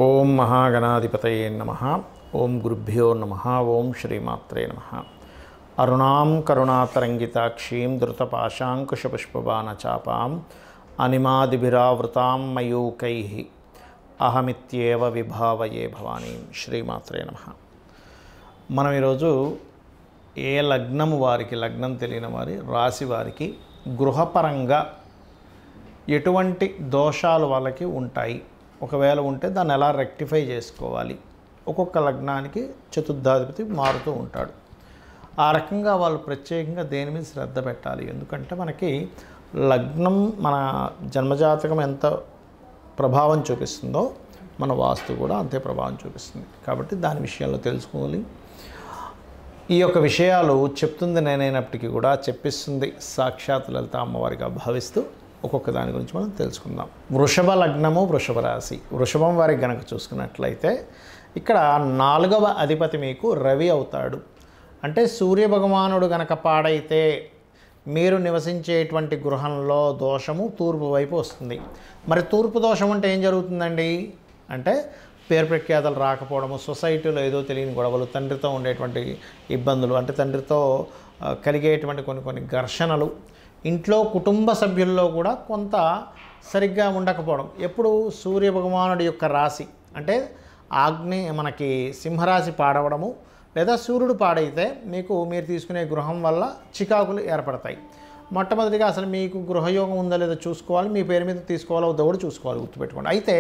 ఓం మహాగణాధిపతయే నమః. ఓం గురుభ్యో నమః. ఓం శ్రీమాత్రే నమః. అరుణాం కరుణాతరంగితాక్షీం ధృతపాశాంకుశపుష్పబాణచాపాం అనిమాదిభిరావృతాం మయూకైః అహమిత్యేవ విభావయే భవానీం. శ్రీమాత్రే నమః. మనం ఈరోజు ఏ లగ్నం వారికి, లగ్నం తెలియని వారి రాశి వారికి గృహపరంగా ఎటువంటి దోషాలు వాళ్ళకి ఉంటాయి, ఒకవేళ ఉంటే దాన్ని ఎలా రెక్టిఫై చేసుకోవాలి. ఒక్కొక్క లగ్నానికి చతుర్థాధిపతి మారుతూ ఉంటాడు. ఆ రకంగా వాళ్ళు ప్రత్యేకంగా దేని మీద శ్రద్ధ పెట్టాలి. ఎందుకంటే మనకి లగ్నం మన జన్మజాతకం ఎంత ప్రభావం చూపిస్తుందో మన వాస్తు కూడా అంతే ప్రభావం చూపిస్తుంది. కాబట్టి దాని విషయాల్లో తెలుసుకోవాలి. ఈ యొక్క విషయాలు చెప్తుంది నేనైనప్పటికీ కూడా చెప్పిస్తుంది సాక్షాత్ లలిత అమ్మవారిగా భావిస్తూ ఒక్కొక్క దాని గురించి మనం తెలుసుకుందాం. వృషభ లగ్నము, వృషభ రాశి. వృషభం వారికి గనక చూసుకున్నట్లయితే ఇక్కడ 4వ అధిపతి మీకు రవి అవుతాడు. అంటే సూర్యభగవానుడు గనక పాడైతే మీరు నివసించేటువంటి గృహంలో దోషము తూర్పు వైపు వస్తుంది. మరి తూర్పు దోషం అంటే ఏం జరుగుతుందండి అంటే పేరు ప్రఖ్యాతలు రాకపోవడము, సొసైటీలో ఏదో తెలియని గొడవలు, తండ్రితో ఉండేటువంటి ఇబ్బందులు, అంటే తండ్రితో కలిగేటువంటి కొన్ని ఘర్షణలు, ఇంట్లో కుటుంబ సభ్యుల్లో కూడా కొంత సరిగ్గా ఉండకపోవడం. ఎప్పుడు సూర్యభగవానుడి యొక్క రాశి అంటే మనకి సింహరాశి పాడవడము, లేదా సూర్యుడు పాడైతే మీరు తీసుకునే గృహం వల్ల చికాకులు ఏర్పడతాయి. మొట్టమొదటిగా అసలు మీకు గృహయోగం ఉందా లేదో చూసుకోవాలి, మీ పేరు మీద తీసుకోవాలో వద్దో కూడా చూసుకోవాలి, గుర్తుపెట్టుకోండి. అయితే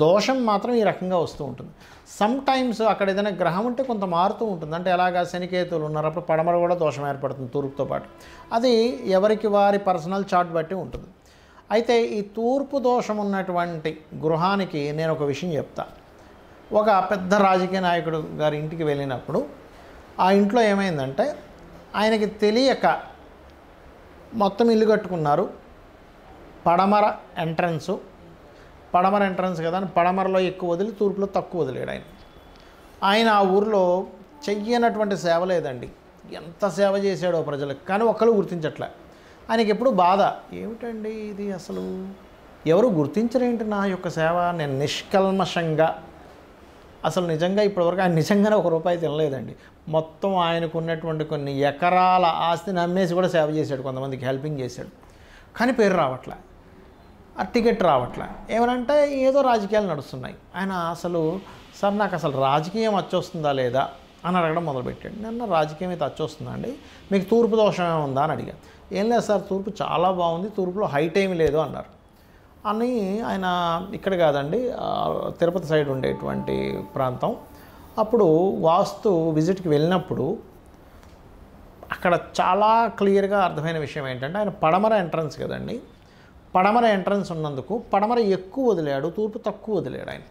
దోషం మాత్రం ఈ రకంగా వస్తూ ఉంటుంది. సమ్ టైమ్స్ అక్కడ ఏదైనా గ్రహం ఉంటే కొంత మారుతూ ఉంటుంది. అంటే ఎలాగా శనికేతువులు ఉన్నప్పుడు పడమర కూడా దోషం ఏర్పడుతుంది తూర్పుతో పాటు. అది ఎవరికి వారి పర్సనల్ చార్ట్ బట్టి ఉంటుంది. అయితే ఈ తూర్పు దోషం ఉన్నటువంటి గృహానికి నేను ఒక విషయం చెప్తా. ఒక పెద్ద రాజకీయ నాయకుడు గారి ఇంటికి వెళ్ళినప్పుడు ఆ ఇంట్లో ఏమైందంటే ఆయనకి తెలియక మొత్తం ఇల్లు కట్టుకున్నారు. పడమర ఎంట్రన్స్ కదా అని పడమరలో ఎక్కువ వదిలి తూర్పులో తక్కువ వదిలేడు ఆయన ఆ ఊరిలో చెయ్యనటువంటి సేవ లేదండి. ఎంత సేవ చేశాడో ప్రజలకు, కానీ ఒక్కరు గుర్తించట్లే. ఆయనకి ఎప్పుడు బాధ, ఏమిటండి ఇది అసలు ఎవరు గుర్తించరేంటి నా యొక్క సేవ, నేను నిష్కల్మషంగా అసలు నిజంగా ఇప్పటివరకు ఆయన నిజంగానే ₹1 తినలేదండి. మొత్తం ఆయనకు ఉన్నటువంటి కొన్ని ఎకరాల ఆస్తిని అమ్మేసి కూడా సేవ చేశాడు, కొంతమందికి హెల్పింగ్ చేశాడు. కానీ పేరు రావట్లే, ఆ టికెట్ రావట్లే. ఏమనంటే ఏదో రాజకీయాలు నడుస్తున్నాయి. ఆయన అసలు సార్ నాకు అసలు రాజకీయం వచ్చొస్తుందా లేదా అని అడగడం మొదలుపెట్టాడు. నిన్న రాజకీయం అయితే వచ్చొస్తుందా అండి, మీకు తూర్పు దోషం ఏమైనా ఉందా అని అడిగాను. ఏం లేదు సార్, తూర్పు చాలా బాగుంది, తూర్పులో హైట్ ఏమీ లేదు అన్నారు. అని ఆయన ఇక్కడ కాదండి, తిరుపతి సైడ్ ఉండేటువంటి ప్రాంతం. అప్పుడు వాస్తు విజిట్కి వెళ్ళినప్పుడు అక్కడ చాలా క్లియర్గా అర్థమైన విషయం ఏంటంటే ఆయన పడమర ఎంట్రన్స్ కదండి, పడమర ఎంట్రన్స్ ఉన్నందుకు పడమర ఎక్కువ వదిలాడు, తూర్పు తక్కువ వదిలాడు. ఆయన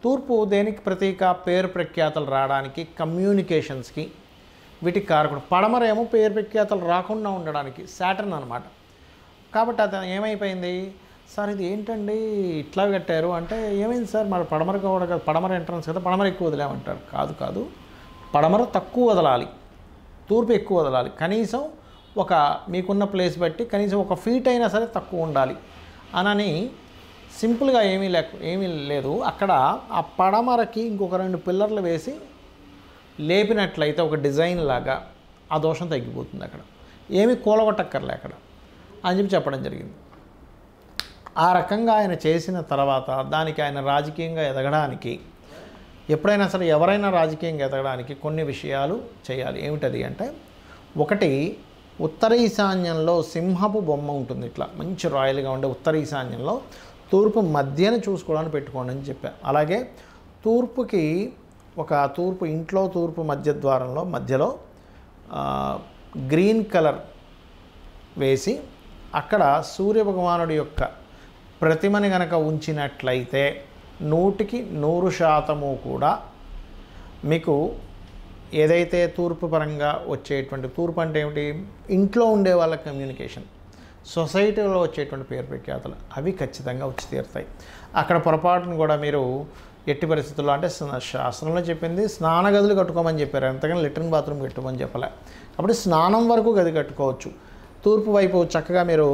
తూర్పు దేనికి ప్రతీక, పేరు ప్రఖ్యాతలు రావడానికి, కమ్యూనికేషన్స్కి, వీటికి కారకుడు. పడమర ఏమో పేరు ప్రఖ్యాతలు రాకుండా ఉండడానికి, సాటర్న్ అనమాట. కాబట్టి అది ఏమైపోయింది, సార్ ఇది ఏంటండి ఇట్లా కట్టారు అంటే, ఏమైంది సార్ మరి పడమర కూడా పడమర ఎంట్రన్స్ కదా, పడమర ఎక్కువ వదిలేమంటారు. కాదు, పడమర తక్కువ వదలాలి, తూర్పు ఎక్కువ వదలాలి. కనీసం మీకున్న ప్లేస్ బట్టి కనీసం 1 ఫీట్ అయినా సరే తక్కువ ఉండాలి అని సింపుల్గా ఏమీ లేదు. అక్కడ ఆ పడమరకి ఇంకొక 2 పిల్లర్లు వేసి లేపినట్లయితే ఒక డిజైన్ లాగా ఆ దోషం తగ్గిపోతుంది. అక్కడ ఏమీ కూలగొట్టక్కర్లే అక్కడ అని చెప్పడం జరిగింది. ఆ రకంగా ఆయన చేసిన తర్వాత దానికి ఆయన రాజకీయంగా ఎదగడానికి, ఎప్పుడైనా సరే ఎవరైనా రాజకీయంగా ఎదగడానికి కొన్ని విషయాలు చేయాలి. ఏమిటది అంటే, ఒకటి ఉత్తర ఈశాన్యంలో సింహపు బొమ్మ ఉంటుంది, ఇట్లా మంచి రాయల్గా ఉండే ఉత్తర ఈశాన్యంలో తూర్పు మధ్యన చూసుకోవడానికి పెట్టుకోండి అని చెప్పాను. అలాగే తూర్పు ఇంట్లో తూర్పు మధ్య ద్వారంలో మధ్యలో గ్రీన్ కలర్ వేసి అక్కడ సూర్యభగవానుడి యొక్క ప్రతిమని గనక ఉంచినట్లయితే 100% కూడా మీకు ఏదైతే తూర్పు పరంగా వచ్చేటువంటి, తూర్పు అంటే ఏమిటి, ఇంట్లో ఉండే వాళ్ళ కమ్యూనికేషన్, సొసైటీలో వచ్చేటువంటి పేరు ప్రఖ్యాతలు అవి ఖచ్చితంగా వచ్చి తీరుతాయి. అక్కడ పొరపాటును కూడా మీరు ఎట్టి పరిస్థితుల్లో, అంటే శాస్త్రంలో చెప్పింది స్నాన గదులు కట్టుకోమని చెప్పారు, అంతగాని లెట్రిన్ బాత్రూమ్ కట్టుకోమని చెప్పలే. కాబట్టి స్నానం వరకు గది కట్టుకోవచ్చు. తూర్పు వైపు చక్కగా మీరు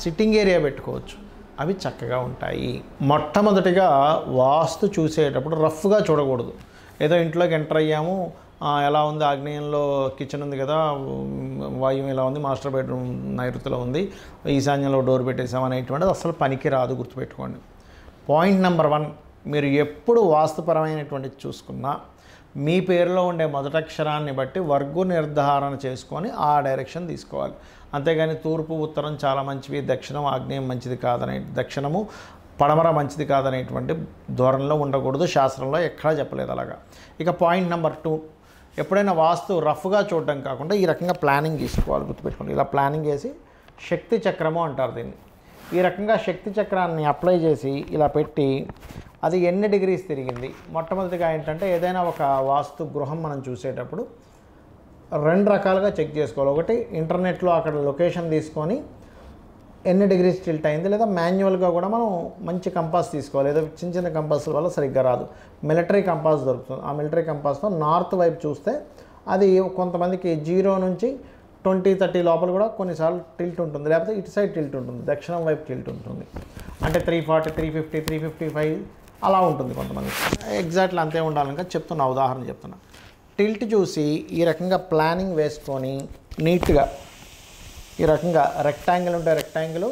సిట్టింగ్ ఏరియా పెట్టుకోవచ్చు. అవి చక్కగా ఉంటాయి. మొట్టమొదటిగా వాస్తు చూసేటప్పుడు రఫ్గా చూడకూడదు. ఏదో ఇంట్లోకి ఎంటర్ అయ్యాము, ఎలా ఉంది ఆగ్నేయంలో కిచెన్ ఉంది కదా, వాయువు ఎలా ఉంది, మాస్టర్ బెడ్రూమ్ నైరుతిలో ఉంది, ఈశాన్యంలో డోర్ పెట్టేసాం అనేటువంటిది అసలు పనికి రాదు, గుర్తుపెట్టుకోండి. పాయింట్ నెంబర్ 1, మీరు ఎప్పుడు వాస్తుపరమైనటువంటిది చూసుకున్నా మీ పేరులో ఉండే మొదటి అక్షరాన్ని బట్టి వర్గు నిర్ధారణ చేసుకొని ఆ డైరెక్షన్ తీసుకోవాలి. అంతేగాని తూర్పు ఉత్తరం చాలా మంచివి, దక్షిణం ఆగ్నేయం మంచిది కాదనే, దక్షిణము పడమర మంచిది కాదనేటువంటి ధోరణిలో ఉండకూడదు. శాస్త్రంలో ఎక్కడా చెప్పలేదు అలాగా. ఇక పాయింట్ నెంబర్ 2, ఎప్పుడైనా వాస్తు రఫ్గా చూడడం కాకుండా ఈ రకంగా ప్లానింగ్ తీసుకోవాలి, గుర్తుపెట్టుకోండి. ఇలా ప్లానింగ్ చేసి శక్తి చక్రము అంటారు దీన్ని. ఈ రకంగా శక్తి చక్రాన్ని అప్లై చేసి ఇలా పెట్టి అది ఎన్ని డిగ్రీస్ తిరిగింది. మొట్టమొదటిగా ఏంటంటే ఏదైనా ఒక వాస్తు గృహం మనం చూసేటప్పుడు 2 రకాలుగా చెక్ చేసుకోవాలి. ఒకటి ఇంటర్నెట్లో అక్కడ లొకేషన్ తీసుకొని ఎన్ని డిగ్రీస్ టిల్ట్ అయింది, లేదా మాన్యువల్గా కూడా మనం మంచి కంపాస్ తీసుకోవాలి. ఏదో చిన్న చిన్న కంపాస్ వల్ల సరిగ్గా రాదు, మిలిటరీ కంపాస్ దొరుకుతుంది. ఆ మిలిటరీ కంపాస్తో నార్త్ వైపు చూస్తే అది కొంతమందికి 0 నుంచి 20-30 లోపల కూడా కొన్నిసార్లు టిల్ట్ ఉంటుంది, లేకపోతే ఇటు సైడ్ టిల్ట్ ఉంటుంది, దక్షిణం వైపు టిల్ట్ ఉంటుంది. అంటే 340, 350, 355 అలా ఉంటుంది కొంతమంది. ఎగ్జాక్ట్లీ అంతే ఉండాలని చెప్తున్నా, ఉదాహరణ చెప్తున్నా. టిల్ట్ చూసి ఈ రకంగా ప్లానింగ్ వేసుకొని నీట్గా ఈ రకంగా రెక్టాంగిల్ ఉంటే రెక్టాంగిల్,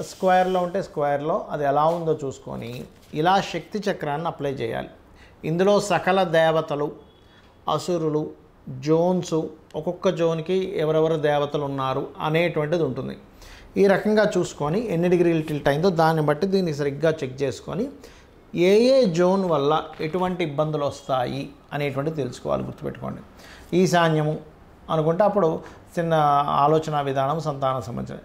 స్క్వేర్లో ఉంటే స్క్వేర్లో అది ఎలా ఉందో చూసుకొని ఇలా శక్తి చక్రాన్ని అప్లై చేయాలి. ఇందులో సకల దేవతలు, అసురులు, జోన్స్, ఒక్కొక్క జోన్కి ఎవరెవరు దేవతలు ఉన్నారు అనేటువంటిది ఉంటుంది. ఈ రకంగా చూసుకొని ఎన్ని డిగ్రీలు టిల్ట్ అయిందో దాన్ని బట్టి దీన్ని సరిగ్గా చెక్ చేసుకొని ఏ జోన్ వల్ల ఎటువంటి ఇబ్బందులు వస్తాయి అనేటువంటిది తెలుసుకోవాలి, గుర్తుపెట్టుకోండి. ఈశాన్యము అనుకుంటే అప్పుడు చిన్న ఆలోచన విధానం సంతానం సంబంధించిన,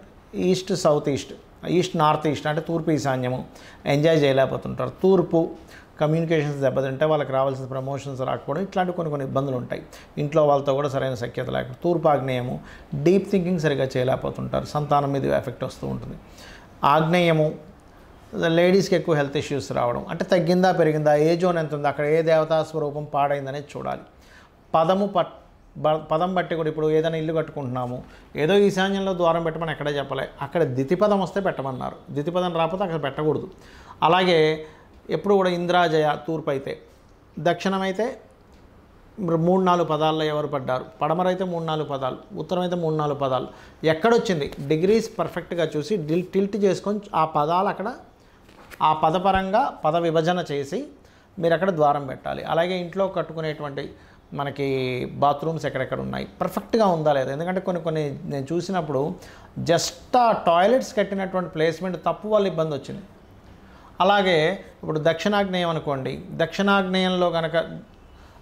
east south east, east north east అంటే తూర్పు ఈశాన్యము ఎంజాయ్ చేయలేకపోతుంటారు. తూర్పు కమ్యూనికేషన్స్ దెబ్బతింటే వాళ్ళకి రావాల్సిన ప్రమోషన్స్ రాకపోవడం, ఇట్లాంటి కొన్ని ఇబ్బందులు ఉంటాయి. ఇంట్లో వాళ్ళతో కూడా సరైన సఖ్యత లేకపోతే. తూర్పు ఆగ్నేయము డీప్ థింకింగ్ సరిగ్గా చేయలేకపోతుంటారు, సంతానం మీద ఎఫెక్ట్ వస్తూ ఉంటుంది. ఆగ్నేయము లేడీస్కి ఎక్కువ హెల్త్ ఇష్యూస్ రావడం, అంటే తగ్గిందా పెరిగిందా, ఏ జోన్ ఎంత ఉంది, అక్కడ ఏ దేవతా స్వరూపం పాడైందనేది చూడాలి. పదం బట్టి కూడా ఇప్పుడు ఏదైనా ఇల్లు కట్టుకుంటున్నాము, ఏదో ఈశాన్యంలో ద్వారం పెట్టమని ఎక్కడే చెప్పలే, అక్కడ ద్వితిపదం వస్తే పెట్టమన్నారు, ద్వితిపదం రాకపోతే అక్కడ పెట్టకూడదు. అలాగే ఎప్పుడు కూడా ఇంద్రాజయ తూర్పు అయితే, దక్షిణం అయితే 3-4 పదాల్లో ఎవరు పడ్డారు, పడమర అయితే 3-4 పదాలు, ఉత్తరం అయితే 3-4 పదాలు, ఎక్కడొచ్చింది డిగ్రీస్ పర్ఫెక్ట్గా చూసి టిల్ట్ చేసుకొని ఆ పదాలు అక్కడ ఆ పదపరంగా పద విభజన చేసి మీరు అక్కడ ద్వారం పెట్టాలి. అలాగే ఇంట్లో కట్టుకునేటువంటి మనకి బాత్రూమ్స్ ఎక్కడెక్కడ ఉన్నాయి, పర్ఫెక్ట్గా ఉందా లేదా. ఎందుకంటే కొన్ని నేను చూసినప్పుడు జస్ట్ ఆ టాయిలెట్స్ కట్టినటువంటి ప్లేస్మెంట్ తప్పు వల్ల ఇబ్బంది వచ్చింది. అలాగే ఇప్పుడు దక్షిణాగ్నేయం అనుకోండి, దక్షిణాగ్నేయంలో కనుక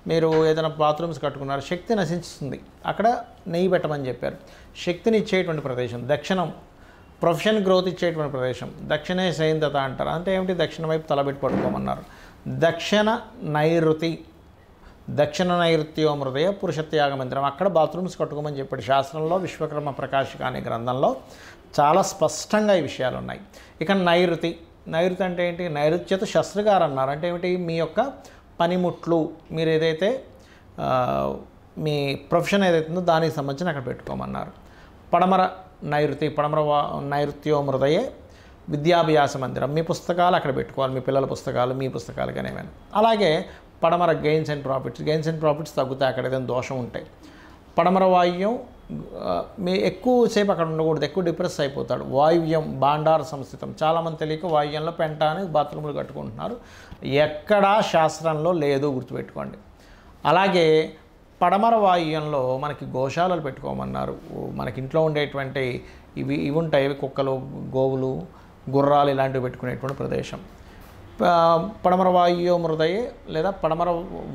మీరు ఏదైనా బాత్రూమ్స్ కట్టుకున్నారు, శక్తి నశిస్తుంది, అక్కడ నెయ్యి పెట్టమని చెప్పారు. శక్తిని ఇచ్చేటువంటి ప్రదేశం దక్షిణం, ప్రొఫెషన్ గ్రోత్ ఇచ్చేటువంటి ప్రదేశం. దక్షిణే సైందత అంటారు, అంటే ఏమిటి, దక్షిణ వైపు తలబెట్టి పడుకోమన్నారు. దక్షిణ నైరుతి, దక్షిణ నైరుత్యో హృదయ పురుషత్యాగ మందిరం, అక్కడ బాత్రూమ్స్ కట్టుకోమని చెప్పాడు శాస్త్రంలో. విశ్వకర్మ ప్రకాశిక అనే గ్రంథంలో చాలా స్పష్టంగా ఈ విషయాలు ఉన్నాయి. ఇక నైరుతి అంటే ఏంటి, నైరుత్యత శస్త్రగారు అన్నారు, అంటే ఏమిటి, మీ యొక్క పనిముట్లు, మీరు ఏదైతే మీ ప్రొఫెషన్ ఏదైతే ఉందో దానికి సంబంధించిన అక్కడ పెట్టుకోమన్నారు. పడమర నైరుతి, నైరుత్యో హృదయే విద్యాభ్యాస మందిరం, మీ పుస్తకాలు అక్కడ పెట్టుకోవాలి, మీ పిల్లల పుస్తకాలు, మీ పుస్తకాలు కానీ ఏమైనా. అలాగే పడమర గెయిన్స్ అండ్ ప్రాఫిట్స్ తగ్గుతాయి అక్కడ ఏదైనా దోషం ఉంటాయి. పడమర వాయువ్యం మీ ఎక్కువసేపు అక్కడ ఉండకూడదు, ఎక్కువ డిప్రెస్ అయిపోతాడు. వాయువ్యం భాండార సంస్థితం, చాలామంది తెలియక వాయువ్యంలో పెంట అని బాత్రూములు కట్టుకుంటున్నారు, ఎక్కడా శాస్త్రంలో లేదు, గుర్తుపెట్టుకోండి. అలాగే పడమర వాయువ్యంలో మనకి గోశాలలు పెట్టుకోమన్నారు. మనకి ఇంట్లో ఉండేటువంటి ఇవి ఉంటాయి, కుక్కలు, గోవులు, గుర్రాలు ఇలాంటివి పెట్టుకునేటువంటి ప్రదేశం. పడమర వాయువ్యో హృదయే లేదా పడమర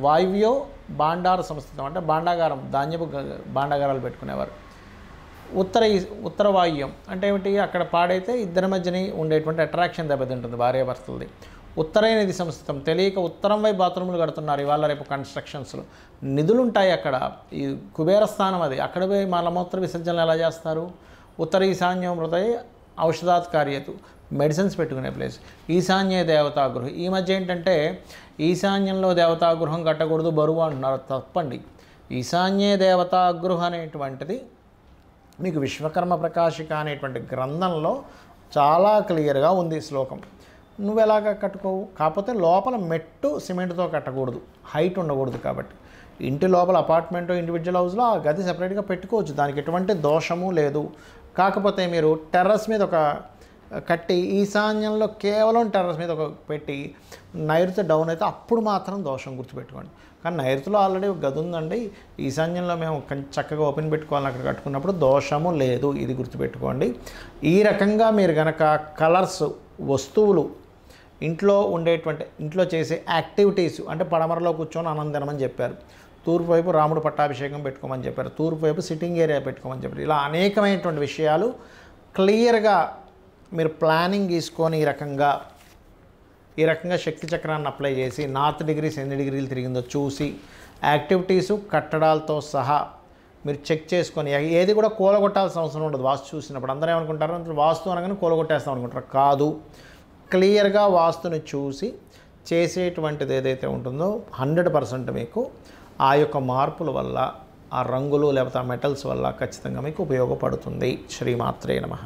వాయువ్యో భాండార సంస్థితం, అంటే భాండాగారం, ధాన్యపు భాండాగారాలు పెట్టుకునేవారు. ఉత్తర వాయువ్యం అంటే ఏమిటి, అక్కడ పాడైతే ఇద్దరి మధ్యని ఉండేటువంటి అట్రాక్షన్ దెబ్బతింటుంది భార్యాభర్తలది. ఉత్తరైనది సంస్థితం, తెలియక ఉత్తరం వైపు బాత్రూములు కడుతున్నారు ఇవాళ రేపు కన్స్ట్రక్షన్స్లో. నిధులు ఉంటాయి అక్కడ, ఈ కుబేర స్థానం అది, అక్కడ పోయి మలమూత్ర విసర్జనలు ఎలా చేస్తారు. ఉత్తర ఈశాన్యం హృదయ ఔషధాత్ కార్యతు, మెడిసిన్స్ పెట్టుకునే ప్లేస్. ఈశాన్య దేవతాగృహం, ఈ మధ్య ఏంటంటే ఈశాన్యంలో దేవతాగృహం కట్టకూడదు బరువు అంటున్నారు, తప్పండి. ఈశాన్య దేవతాగృహం అనేటువంటిది మీకు విశ్వకర్మ ప్రకాశిక అనేటువంటి గ్రంథంలో చాలా క్లియర్గా ఉంది శ్లోకం. నువ్వు ఎలాగ కట్టుకోవు, కాకపోతే లోపల మెట్టు సిమెంట్తో కట్టకూడదు, హైట్ ఉండకూడదు. కాబట్టి ఇంటి లోపల అపార్ట్మెంట్ ఇండివిజువల్ హౌస్లో ఆ గది సెపరేట్గా పెట్టుకోవచ్చు, దానికి ఎటువంటి దోషము లేదు. కాకపోతే మీరు టెర్రస్ మీద ఒక కట్టి ఈశాన్యంలో కేవలం టెర్రస్ మీద ఒక పెట్టి నైరుతి డౌన్ అయితే అప్పుడు మాత్రం దోషం గుర్తుపెట్టుకోండి. కానీ నైరుతిలో ఆల్రెడీ ఒక గది ఉందండి, ఈశాన్యంలో మేము చక్కగా ఓపెన్ పెట్టుకోవాలని అక్కడ కట్టుకున్నప్పుడు దోషము లేదు, ఇది గుర్తుపెట్టుకోండి. ఈ రకంగా మీరు కనుక కలర్స్, వస్తువులు, ఇంట్లో ఉండేటువంటి ఇంట్లో చేసే యాక్టివిటీస్, అంటే పడమరలో కూర్చొని ఆనందనమని చెప్పారు, తూర్పు వైపు రాముడు పట్టాభిషేకం పెట్టుకోమని చెప్పారు, తూర్పు వైపు సిట్టింగ్ ఏరియా పెట్టుకోమని చెప్పారు. ఇలా అనేకమైనటువంటి విషయాలు క్లియర్గా మీరు ప్లానింగ్ తీసుకొని ఈ రకంగా శక్తి చక్రాన్ని అప్లై చేసి నార్త్ డిగ్రీస్ ఎన్ని డిగ్రీలు తిరిగిందో చూసి యాక్టివిటీసు కట్టడాలతో సహా మీరు చెక్ చేసుకొని ఏది కూడా కూలగొట్టాల్సిన అవసరం ఉండదు. వాస్తు చూసినప్పుడు అందరూ ఏమనుకుంటారు, వాస్తు అనగానే కూలగొట్టేస్తాం అనుకుంటారు. కాదు, క్లియర్గా వాస్తుని చూసి చేసేటువంటిది ఏదైతే ఉంటుందో 100% మీకు ఆ యొక్క మార్పుల వల్ల, ఆ రంగులు లేకపోతే ఆ మెటల్స్ వల్ల ఖచ్చితంగా మీకు ఉపయోగపడుతుంది. శ్రీమాత్రే నమః.